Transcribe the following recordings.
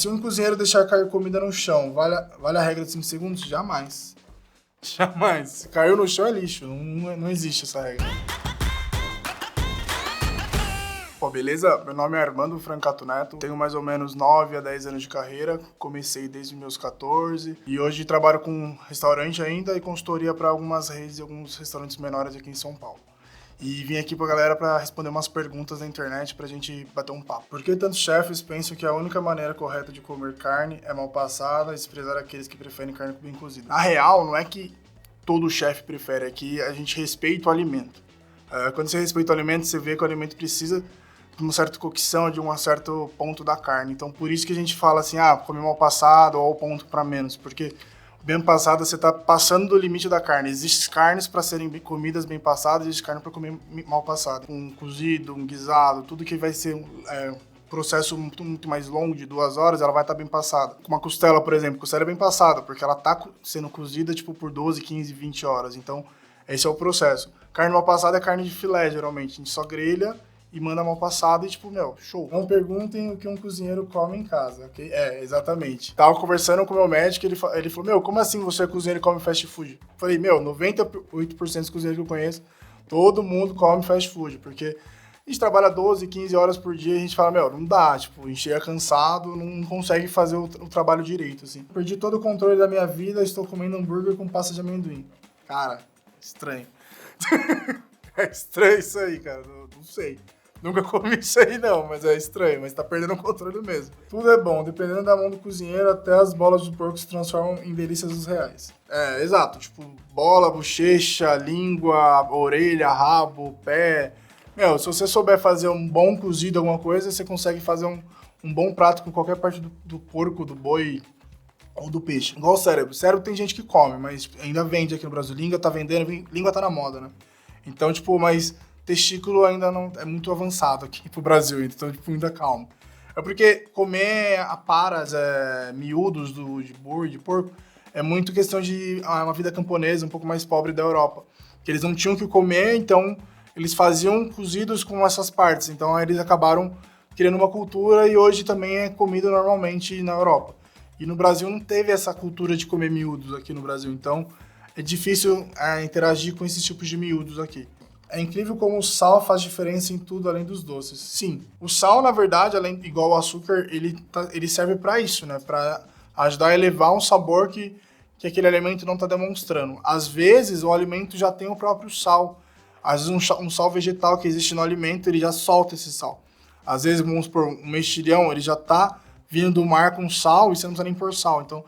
Se um cozinheiro deixar cair comida no chão, vale a regra de 5 segundos? Jamais. Jamais. Se caiu no chão é lixo. Não existe essa regra. Pô, beleza? Meu nome é Armando Francato Neto, tenho mais ou menos 9 a 10 anos de carreira, comecei desde os meus 14 e hoje trabalho com restaurante ainda e consultoria para algumas redes e alguns restaurantes menores aqui em São Paulo. E vim aqui pra galera para responder umas perguntas na internet pra gente bater um papo. Por que tantos chefes pensam que a única maneira correta de comer carne é mal passada e desprezar aqueles que preferem carne bem cozida? Na real, não é que todo chefe prefere, é que a gente respeita o alimento. Quando você respeita o alimento, você vê que o alimento precisa de uma certa cocção, de um certo ponto da carne. Então, por isso que a gente fala assim, comer mal passado ou ponto para menos, porque bem passado você está passando do limite da carne. Existem carnes para serem comidas bem passadas, existe carne para comer mal passada. Um cozido, um guisado, tudo que vai ser processo muito mais longo, de 2 horas, ela vai estar bem passada. Uma costela, por exemplo, costela é bem passada, porque ela está sendo cozida por 12, 15, 20 horas. Então, esse é o processo. Carne mal passada é carne de filé, geralmente. A gente só grelha e manda mal passado e show. Não perguntem o que um cozinheiro come em casa, ok? Exatamente. Tava conversando com o meu médico, ele falou, como assim você é cozinheiro e come fast food? Eu falei, 98% dos cozinheiros que eu conheço, todo mundo come fast food, porque a gente trabalha 12, 15 horas por dia e a gente fala, não dá, a gente chega cansado, não consegue fazer o trabalho direito, assim. Perdi todo o controle da minha vida, estou comendo hambúrguer com pasta de amendoim. Cara, estranho. É estranho isso aí, cara, não sei. Nunca comi isso aí não, mas é estranho, mas tá perdendo o controle mesmo. Tudo é bom, dependendo da mão do cozinheiro, até as bolas de porco se transformam em delícias dos reais. Exato, bola, bochecha, língua, orelha, rabo, pé. Se você souber fazer um bom cozido, alguma coisa, você consegue fazer um bom prato com qualquer parte do porco, do boi ou do peixe. Igual o cérebro. O cérebro tem gente que come, mas ainda vende aqui no Brasil. Língua tá vendendo, língua tá na moda, né? Então, mas testículo ainda não é muito avançado aqui pro Brasil, então, ainda calmo. É porque comer aparas, miúdos de boi, de porco, é muito questão de uma vida camponesa um pouco mais pobre da Europa. Que eles não tinham o que comer, então eles faziam cozidos com essas partes. Então, eles acabaram criando uma cultura e hoje também é comido normalmente na Europa. E no Brasil não teve essa cultura de comer miúdos aqui no Brasil, então é difícil interagir com esses tipos de miúdos aqui. É incrível como o sal faz diferença em tudo além dos doces. Sim, o sal, na verdade, igual o açúcar, ele serve para isso, né? Para ajudar a elevar um sabor que aquele alimento não está demonstrando. Às vezes, o alimento já tem o próprio sal. Às vezes, um sal vegetal que existe no alimento, ele já solta esse sal. Às vezes, vamos supor, um mexilhão, ele já está vindo do mar com sal e você não precisa nem pôr sal. Então,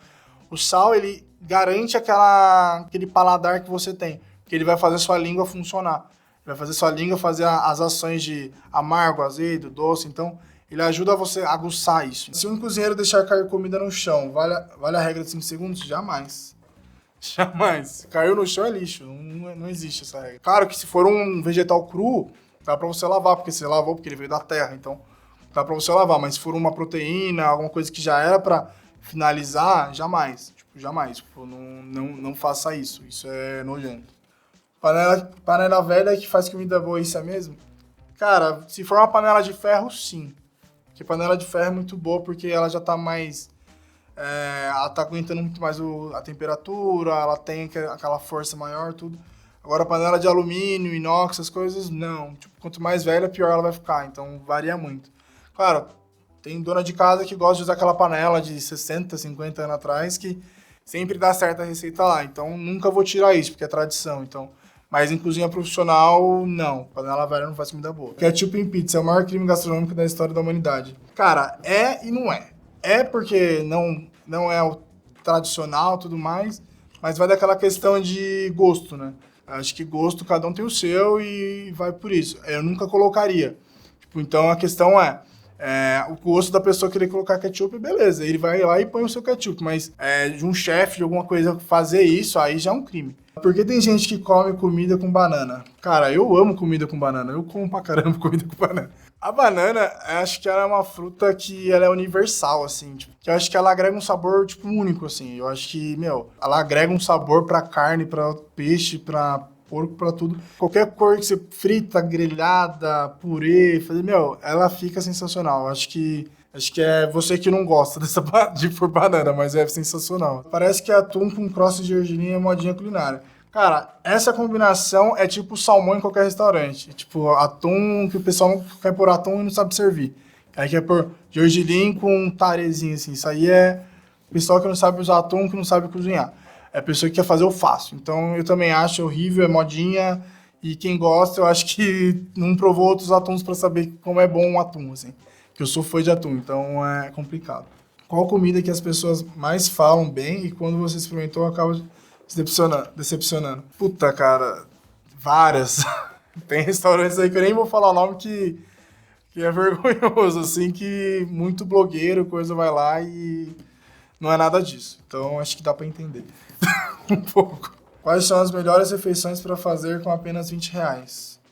o sal, ele garante aquele paladar que você tem, porque ele vai fazer sua língua funcionar. Vai fazer sua língua fazer as ações de amargo, azedo, doce. Então, ele ajuda você a aguçar isso. Se um cozinheiro deixar cair comida no chão, vale a regra de 5 segundos? Jamais. Jamais. Se caiu no chão é lixo. Não existe essa regra. Claro que se for um vegetal cru, dá pra você lavar, porque você lavou, porque ele veio da terra. Então, dá pra você lavar. Mas se for uma proteína, alguma coisa que já era pra finalizar, jamais. Jamais. Não faça isso. Isso é nojento. Panela velha que faz comida boa, isso é mesmo? Cara, se for uma panela de ferro, sim. Porque panela de ferro é muito boa porque ela já tá mais... ela tá aguentando muito mais a temperatura, ela tem aquela força maior, tudo. Agora, panela de alumínio, inox, essas coisas, não. Quanto mais velha, pior ela vai ficar. Então, varia muito. Claro, tem dona de casa que gosta de usar aquela panela de 60, 50 anos atrás que sempre dá certa receita lá. Então, nunca vou tirar isso, porque é tradição. Então... Mas em cozinha profissional, não. Panela velha não faz comida boa. Ketchup em pizza é o maior crime gastronômico da história da humanidade. Cara, é e não é. É porque não é o tradicional e tudo mais, mas vai daquela questão de gosto, né? Acho que gosto, cada um tem o seu e vai por isso. Eu nunca colocaria. Então a questão o gosto da pessoa querer colocar ketchup, beleza. Ele vai lá e põe o seu ketchup, mas de um chefe, de alguma coisa, fazer isso, aí já é um crime. Por que tem gente que come comida com banana? Cara, eu amo comida com banana. Eu como pra caramba comida com banana. A banana, acho que ela é uma fruta que ela é universal, assim. Que eu acho que ela agrega um sabor, único, assim. Eu acho que, ela agrega um sabor pra carne, pra peixe, pra porco, pra tudo. Qualquer cor que você frita, grelhada, purê, ela fica sensacional. Eu acho que Acho que é você que não gosta de por banana, mas é sensacional. Parece que atum com crosta de gergelim é modinha culinária. Cara, essa combinação é tipo salmão em qualquer restaurante. Tipo, atum que o pessoal não quer pôr atum e não sabe servir. Aí quer pôr gergelim com um tarezinho, assim. Isso aí é o pessoal que não sabe usar atum, que não sabe cozinhar. É a pessoa que quer fazer o fácil. Então, eu também acho horrível, é modinha. E quem gosta, eu acho que não provou outros atuns pra saber como é bom um atum, assim. Que eu sou fã de atum, então é complicado. Qual comida que as pessoas mais falam bem e quando você experimentou acaba se decepcionando? Puta, cara, várias. Tem restaurantes aí que eu nem vou falar o nome que é vergonhoso, assim, que muito blogueiro, coisa vai lá e não é nada disso. Então acho que dá pra entender um pouco. Quais são as melhores refeições para fazer com apenas R$ 20?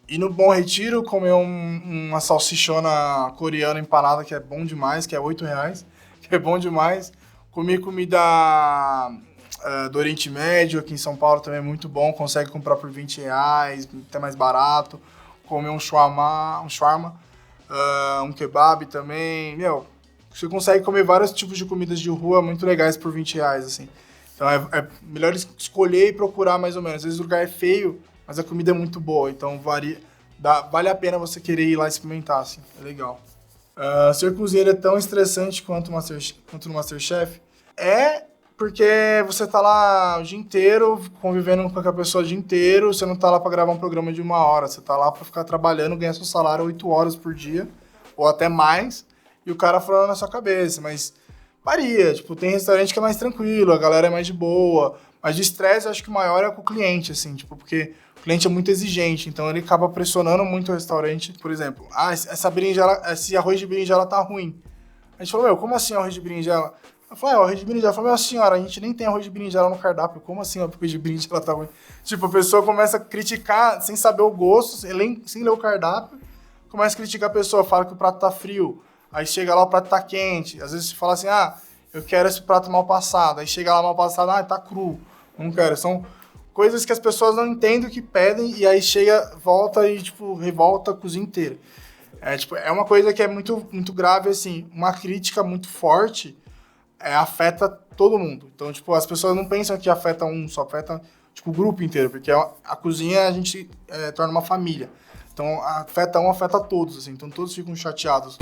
E no Bom Retiro, comer uma salsichona coreana empanada, que é bom demais, que é R$ 8, que é bom demais. Comer comida do Oriente Médio, aqui em São Paulo também é muito bom, consegue comprar por R$ 20, até mais barato. Comer um shawarma, um kebab também. Meu, você consegue comer vários tipos de comidas de rua muito legais por R$ 20, assim. Então é melhor escolher e procurar mais ou menos. Às vezes o lugar é feio, mas a comida é muito boa, então vale a pena você querer ir lá experimentar, assim, é legal. Ser cozinheiro é tão estressante quanto no MasterChef? É porque você tá lá o dia inteiro, convivendo com aquela pessoa o dia inteiro, você não tá lá pra gravar um programa de 1 hora, você tá lá pra ficar trabalhando, ganhar seu salário 8 horas por dia, ou até mais, e o cara falando na sua cabeça, mas varia, tipo, tem restaurante que é mais tranquilo, a galera é mais de boa, mas de estresse eu acho que o maior é com o cliente, assim, tipo, porque o cliente é muito exigente, então ele acaba pressionando muito o restaurante. Por exemplo, esse arroz de berinjela tá ruim. A gente falou, como assim arroz de berinjela? Eu falei, arroz de berinjela. Eu falei, senhora, a gente nem tem arroz de berinjela no cardápio, como assim o arroz de berinjela tá ruim? Tipo, a pessoa começa a criticar sem saber o gosto, sem ler o cardápio, começa a criticar a pessoa, fala que o prato tá frio, aí chega lá o prato tá quente, às vezes você fala assim, eu quero esse prato mal passado, aí chega lá mal passado, tá cru, não quero. São coisas que as pessoas não entendem o que pedem e aí volta e, tipo, revolta a cozinha inteira. É uma coisa que é muito, muito grave, assim, uma crítica muito forte afeta todo mundo. Então, tipo, as pessoas não pensam que afeta só afeta, tipo, o grupo inteiro, porque a cozinha a gente torna uma família. Então, afeta todos, assim, então todos ficam chateados.